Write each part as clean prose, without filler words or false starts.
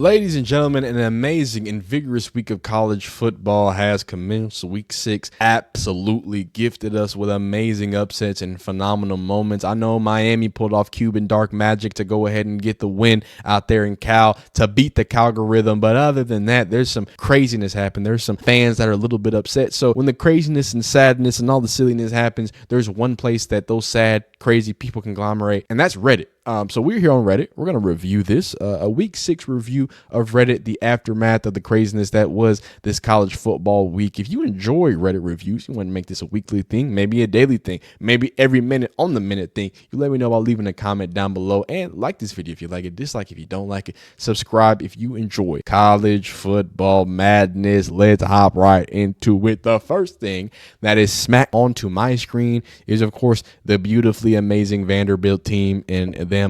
Ladies and gentlemen, an amazing and vigorous week of college football has commenced. Week 6 absolutely gifted us with amazing upsets and phenomenal moments. I know Miami pulled off Cuban dark magic to go ahead and get the win out there in Cal to beat the Calgorithm, but other than that, there's some craziness happened. There's some fans that are a little bit upset. So when the craziness and sadness and all the silliness happens, there's one place that those sad, crazy people conglomerate, and that's Reddit. So we're here on Reddit. We're going to review this, a week 6 review of Reddit, the aftermath of the craziness that was this college football week. If you enjoy Reddit reviews, you want to make this a weekly thing, maybe a daily thing, maybe every minute on the minute thing, you let me know by leaving a comment down below, and like this video if you like it, dislike if you don't like it, subscribe if you enjoy college football madness. Let's hop right into it. The first thing that is smacked onto my screen is, of course, the beautifully amazing Vanderbilt team and them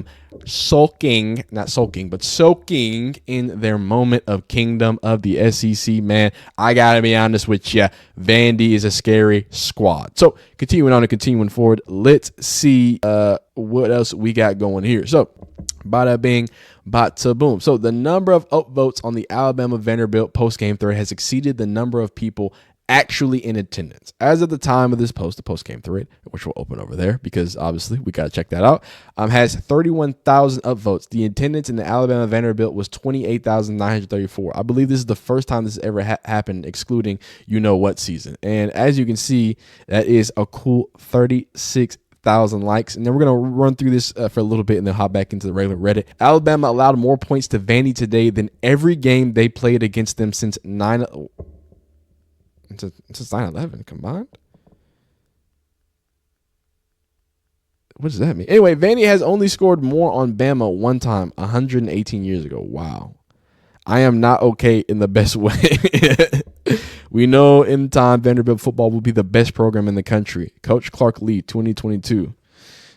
soaking in their moment of kingdom of the SEC. Man, I gotta be honest with you, Vandy is a scary squad. So continuing forward, let's see what else we got going here. So bada bing, bada boom. So the number of upvotes on the Alabama Vanderbilt post-game thread has exceeded the number of people actually in attendance. As of the time of this post, the post-game thread, which we'll open over there because obviously we got to check that out, has 31,000 upvotes. The attendance in the Alabama Vanderbilt was 28,934. I believe this is the first time this has ever happened, excluding you-know-what season. And as you can see, that is a cool 36,000 likes. And then we're going to run through this for a little bit and then hop back into the regular Reddit. Alabama allowed more points to Vandy today than every game they played against them since 9/11 combined. What does that mean? Anyway, Vandy has only scored more on Bama one time, 118 years ago. Wow. I am not okay in the best way. We know in time Vanderbilt football will be the best program in the country. Coach Clark Lee, 2022.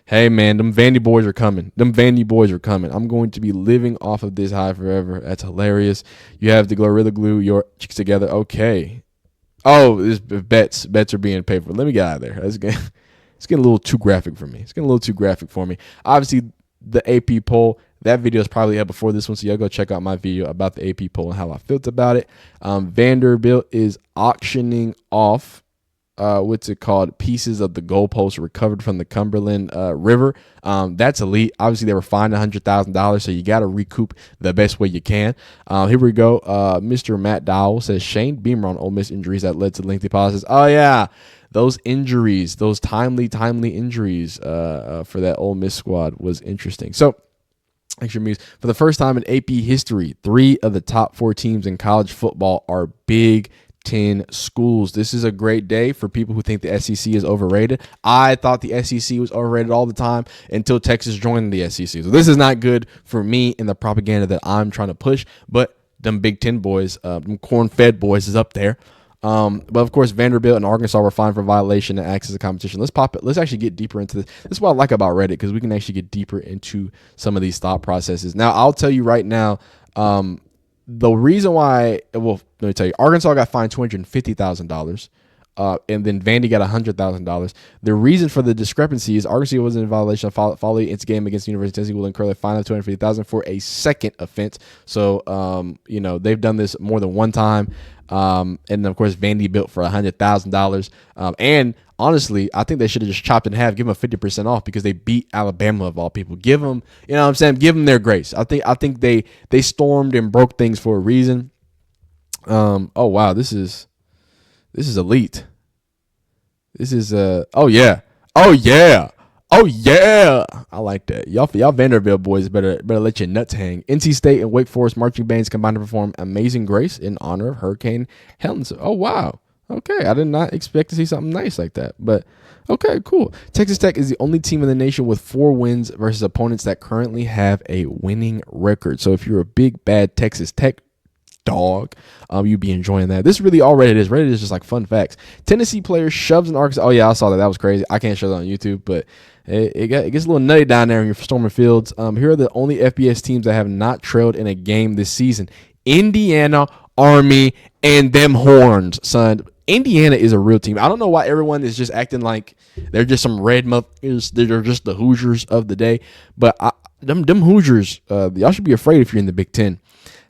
Hey, man, them Vandy boys are coming. I'm going to be living off of this high forever. That's hilarious. You have to Gorilla Glue your cheeks together. Okay. Oh, this bets are being paid for. Let me get out of there. It's getting a little too graphic for me. Obviously, the AP poll, that video is probably up before this one, so y'all go check out my video about the AP poll and how I felt about it. Vanderbilt is auctioning off what's it called? Pieces of the goalpost recovered from the Cumberland River. That's elite. Obviously, they were fined $100,000, so you got to recoup the best way you can. Here we go. Mr. Matt Dowell says Shane Beamer on Ole Miss injuries that led to lengthy pauses. Oh yeah, those injuries, those timely injuries for that Ole Miss squad was interesting. So, extra news. For the first time in AP history, 3 of the top 4 teams in college football are Big 10 schools. This is a great day for people who think the SEC is overrated. I thought the SEC was overrated all the time until Texas joined the SEC. So this is not good for me in the propaganda that I'm trying to push, but them Big 10 boys, them corn-fed boys is up there. But of course, Vanderbilt and Arkansas were fined for violation and acts as a competition. Let's pop it. Let's actually get deeper into this. This is what I like about Reddit, because we can actually get deeper into some of these thought processes. Now, I'll tell you right now, the reason why, well, let me tell you, Arkansas got fined $250,000, and then Vandy got $100,000. The reason for the discrepancy is Arkansas was in violation of following its game against the University of Tennessee will incur a fine of $250,000 for a second offense. So, they've done this more than one time. And of course, Vandy built for $100,000. And honestly, I think they should have just chopped in half, give them 50% off because they beat Alabama of all people. Give them, you know what I'm saying? Give them their grace. I think they stormed and broke things for a reason. Oh wow, this is elite. This is oh yeah. I like that. Y'all Vanderbilt boys better let your nuts hang. NC State and Wake Forest marching bands combined to perform Amazing Grace in honor of Hurricane Helene. Oh wow. Okay, I did not expect to see something nice like that, but okay, cool. Texas Tech is the only team in the nation with 4 wins versus opponents that currently have a winning record. So if you're a big bad Texas Tech dog, you'd be enjoying that. This is really all Reddit is. Reddit is just like fun facts. Tennessee player shoves an Arkansas. Oh yeah, I saw that. That was crazy. I can't show that on YouTube, but it gets a little nutty down there in your Stormer Fields. Here are the only FBS teams that have not trailed in a game this season: Indiana, Army, and them Horns, son. Indiana is a real team. I don't know why everyone is just acting like they're just some red muffins. They're just the Hoosiers of the day. But them Hoosiers, y'all should be afraid if you're in the Big Ten.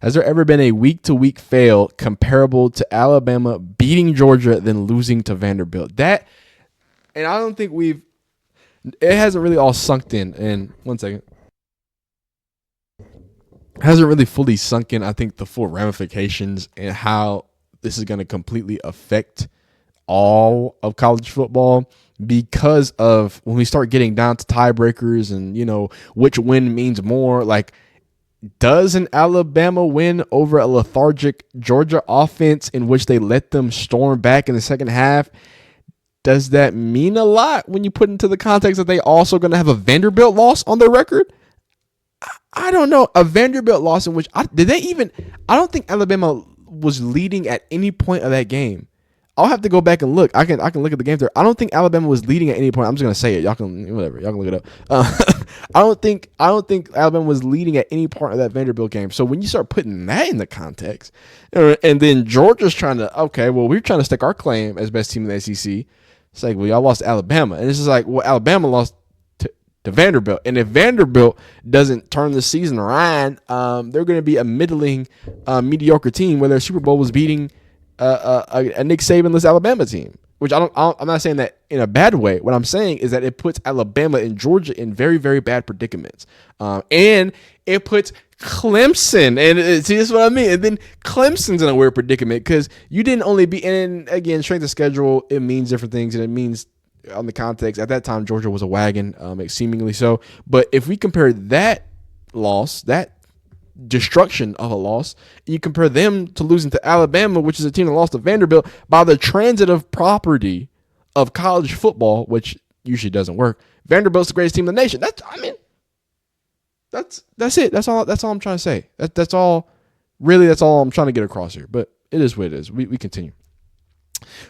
Has there ever been a week-to-week fail comparable to Alabama beating Georgia then losing to Vanderbilt? That, and I don't think it hasn't really all sunk in. And 1 second. Hasn't really fully sunk in, I think, the full ramifications and how this is going to completely affect all of college football, because of when we start getting down to tiebreakers and, which win means more. Like, does an Alabama win over a lethargic Georgia offense in which they let them storm back in the second half, does that mean a lot when you put into the context that they also going to have a Vanderbilt loss on their record? I don't know. A Vanderbilt loss in which I don't think Alabama was leading at any point of that game. I'll have to go back and look. I can look at the game there. I don't think Alabama was leading at any point. I'm just gonna say it. Y'all can look it up. I don't think Alabama was leading at any part of that Vanderbilt game. So when you start putting that in the context, and then Georgia's trying to, we're trying to stake our claim as best team in the SEC. It's like, well, y'all lost to Alabama, and it's just like, well, Alabama lost to Vanderbilt, and if Vanderbilt doesn't turn the season around, they're going to be a middling, mediocre team where their Super Bowl was beating a Nick Sabanless Alabama team. Which I'm not saying that in a bad way. What I'm saying is that it puts Alabama and Georgia in very, very bad predicaments, and it puts Clemson, and see, this is what I mean. And then Clemson's in a weird predicament because you didn't only be, and again, strength of schedule, it means different things, and it means on the context at that time Georgia was a wagon, seemingly so. But if we compare that loss, that destruction of a loss, you compare them to losing to Alabama, which is a team that lost to Vanderbilt by the transitive property of college football, which usually doesn't work. Vanderbilt's the greatest team in the nation. That's it. That's all I'm trying to say. That's all I'm trying to get across here. But it is what it is. We continue.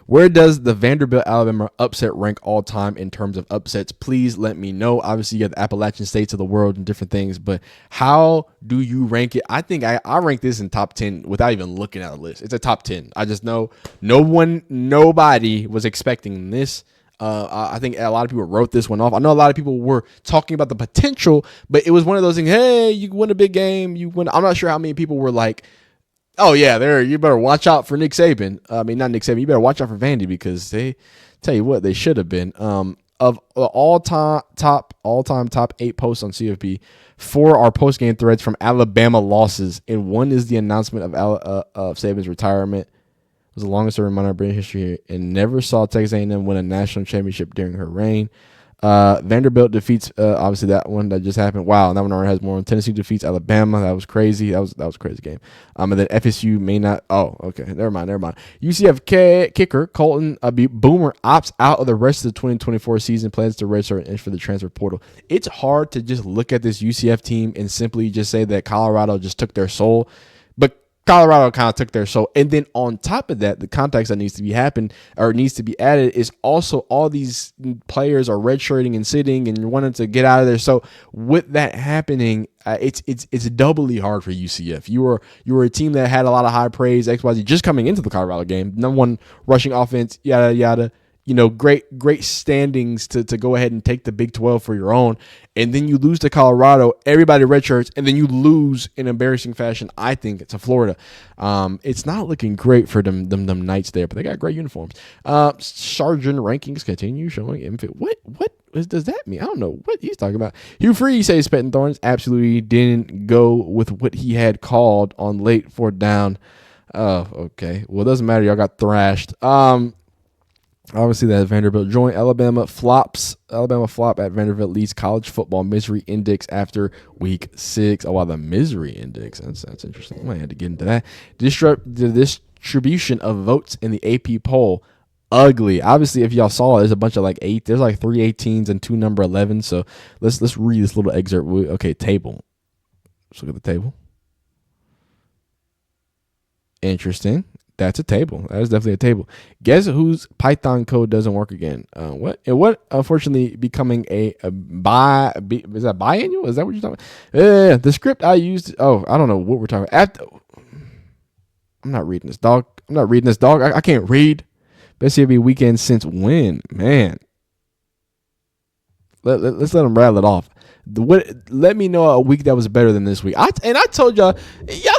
Where does the Vanderbilt Alabama upset rank all time in terms of upsets? Please let me know. Obviously, you have the Appalachian states of the world and different things, but how do you rank it? I think I rank this in top 10 without even looking at the list. It's a top 10. I just know nobody was expecting this. I think a lot of people wrote this one off. I know a lot of people were talking about the potential, but it was one of those things. Hey, you win a big game. You win. I'm not sure how many people were like, oh, yeah, you better watch out for Nick Saban. I mean, not Nick Saban. You better watch out for Vandy because they, tell you what, they should have been. Of all-time top 8 posts on CFB, 4 are post-game threads from Alabama losses, and 1 is the announcement of Saban's retirement. It was the longest-serving Monarch in history and never saw Texas A&M win a national championship during her reign. Vanderbilt defeats, obviously that one that just happened. Wow, and that one already has more. Tennessee defeats Alabama. That was crazy. That was a crazy game. And then FSU may not. Oh, okay. Never mind. UCF kicker Colton Boomer opts out of the rest of the 2024 season. Plans to register and enter for the transfer portal. It's hard to just look at this UCF team and simply just say that Colorado just took their soul, but Colorado kind of took their soul. And then on top of that, the context that needs to be added is also all these players are redshirting and sitting and wanting to get out of there. So with that happening, it's doubly hard for UCF. You were a team that had a lot of high praise, XYZ, just coming into the Colorado game. Number 1 rushing offense, yada yada. Great standings to go ahead and take the Big 12 for your own. And then you lose to Colorado, everybody redshirts, and then you lose in embarrassing fashion, I think, to Florida. It's not looking great for them Knights there, but they got great uniforms. Sergeant rankings continue showing. What does that mean? I don't know what he's talking about. Hugh Freeze says Spitting Thorns absolutely didn't go with what he had called on late 4th down. Oh, okay. Well, it doesn't matter. Y'all got thrashed. Obviously, that Vanderbilt joint. Alabama flop at Vanderbilt leads college football misery index after week 6. Oh, wow, the misery index. That's interesting. I might have to get into that. The distribution of votes in the AP poll. Ugly. Obviously, if y'all saw, there's a bunch of there's like 3 18s and 2 number 11. So let's read this little excerpt. Okay, table. Let's look at the table. Interesting. That's a table. That is definitely a table. Guess whose Python code doesn't work again? What? Unfortunately, becoming is that biannual? Is that what you're talking about? Yeah, the script I used. Oh, I don't know what we're talking about. I'm not reading this, dog. I can't read. Best CFB weekend since when? Man. Let's let them rattle it off. Let me know a week that was better than this week. I told y'all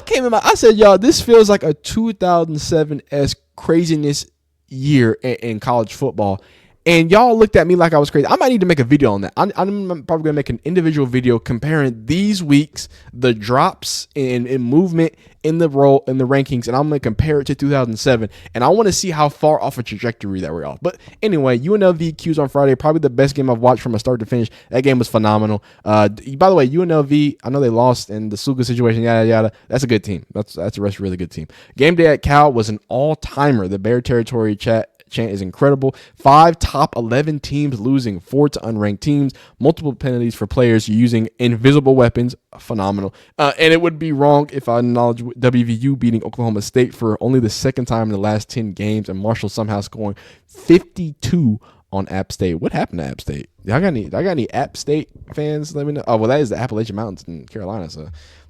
came in. I said y'all, this feels like a 2007-esque craziness year in college football. And y'all looked at me like I was crazy. I might need to make a video on that. I'm probably going to make an individual video comparing these weeks, the drops in movement in the rankings, and I'm going to compare it to 2007. And I want to see how far off a trajectory that we're off. But anyway, UNLV Qs on Friday, probably the best game I've watched from a start to finish. That game was phenomenal. By the way, UNLV, I know they lost in the Suga situation, yada, yada. That's a good team. That's a really good team. Game day at Cal was an all-timer. The Bear Territory chant is incredible. 5 top 11 teams losing, 4 to unranked teams, multiple penalties for players using invisible weapons. Phenomenal. And it would be wrong if I acknowledge WVU beating Oklahoma State for only the second time in the last 10 games, and Marshall somehow scoring 52 on App State. What happened to App State? Y'all got any App State fans? Let me know. Oh, well, that is the Appalachian Mountains in Carolina, so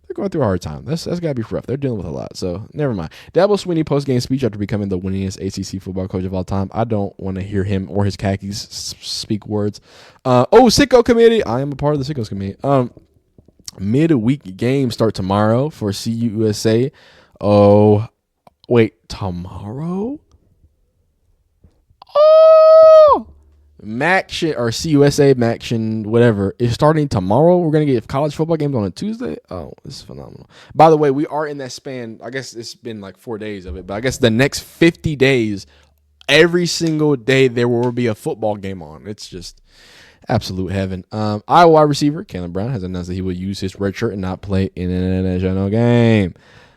they're going through a hard time. That's got to be rough. They're dealing with a lot, so never mind. Dabo Swinney post-game speech after becoming the winningest ACC football coach of all time. I don't want to hear him or his khakis speak words. Sicko committee. I am a part of the Sickos committee. Midweek games start tomorrow for CUSA. Oh, wait, tomorrow? Oh! Maction or CUSA, Maction, whatever, is starting tomorrow. We're going to get college football games on a Tuesday. Oh, this is phenomenal. By the way, we are in that span. I guess it's been like 4 days of it, but I guess the next 50 days, every single day, there will be a football game on. It's just absolute heaven. Iowa wide receiver Kalen Brown has announced that he will use his red shirt and not play in an international game.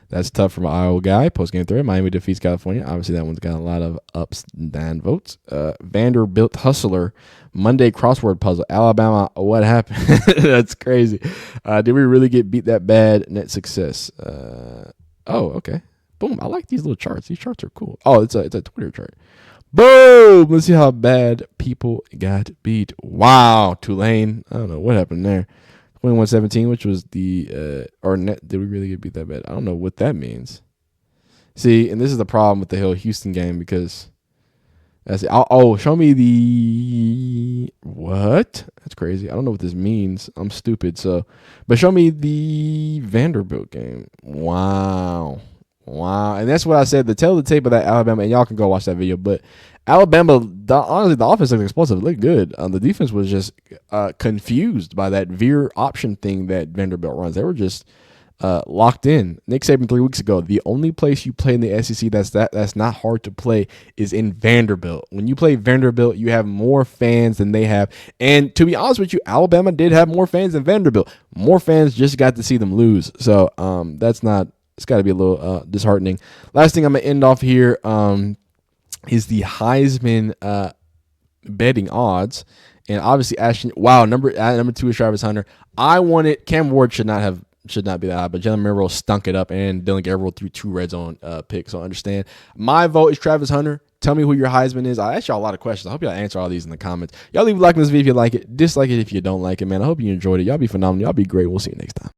That's tough from an Iowa guy. Post-game thread, Miami defeats California. Obviously, that one's got a lot of ups and down votes. Vanderbilt hustler, Monday crossword puzzle. Alabama, what happened? That's crazy. Did we really get beat that bad? Net success. Okay. Boom. I like these little charts. These charts are cool. Oh, it's a Twitter chart. Boom. Let's see how bad people got beat. Wow. Tulane. I don't know what happened there. 21-17, which was the did we really get beat that bad? I don't know what that means. See, and this is the problem with the Hill Houston game because show me the what? That's crazy. I don't know what this means. I'm stupid. But show me the Vanderbilt game. Wow. And that's what I said. The tail of the tape of that Alabama, and y'all can go watch that video. But Alabama, honestly, the offense looked explosive. It looked good. The defense was just confused by that veer option thing that Vanderbilt runs. They were just locked in. Nick Saban 3 weeks ago, the only place you play in the SEC that's not hard to play is in Vanderbilt. When you play Vanderbilt, you have more fans than they have. And to be honest with you, Alabama did have more fans than Vanderbilt. More fans just got to see them lose. So it's got to be a little disheartening. Last thing I'm going to end off here is the Heisman betting odds. And obviously, number 2 is Travis Hunter. I wanted Cam Ward should not be that high, but Jalen Milroe stunk it up, and Dylan Gabriel threw 2 red zone picks. So I understand. My vote is Travis Hunter. Tell me who your Heisman is. I asked y'all a lot of questions. I hope y'all answer all these in the comments. Y'all leave a like on this video if you like it. Dislike it if you don't like it, man. I hope you enjoyed it. Y'all be phenomenal. Y'all be great. We'll see you next time.